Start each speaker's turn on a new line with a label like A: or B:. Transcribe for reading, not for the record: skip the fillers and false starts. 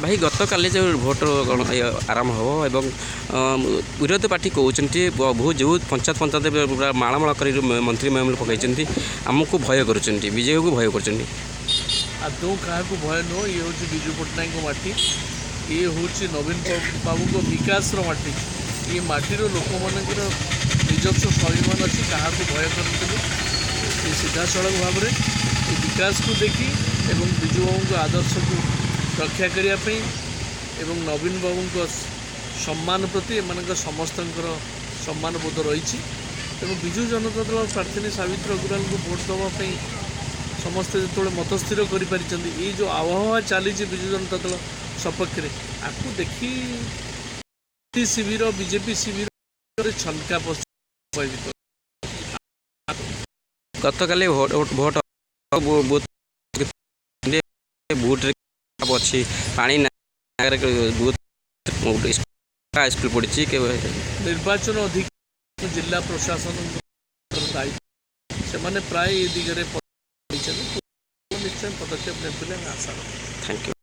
A: भाई गतकाली जो भोट आरंभ हो एवं विरोधी पार्टी कहते बहुत जो पंचायत पूरा माड़माड़ कर मंत्री महमूल पकड़ आमको भय करजेपी को भय कर
B: आदौ क्या भय नुह ये हूँ विजु पट्टनायक माटी ये हूँ नवीन बाबू को विकास माटी ये माटीर लोक मानकर निजस्व स्वाभिमान अच्छी क्या भय करते सीधा सड़क भाव में विकास को देखी एवं विजु बाबू को आदर्श को रक्षा करने एवं नवीन बाबू को सम्मान प्रति एम समस्त सम्मान बोध रही विजु जनता दल प्रार्थी सावित्री अग्रवाल को भोट देवाई समस्ते जो मत स्थिर कर जो आबहावा चली विजु जनता दल सपक्ष में आपको देखी शिविर बीजेपी शिविर छनका
A: गतकाली भोट बूथ अच्छी पानी स्कूल पड़ी
B: निर्वाचन अधिकारी जिला प्रशासन दायित्व से प्राय ये दिगरे निश्चय पदक्षेप ने आशा।
A: Thank you.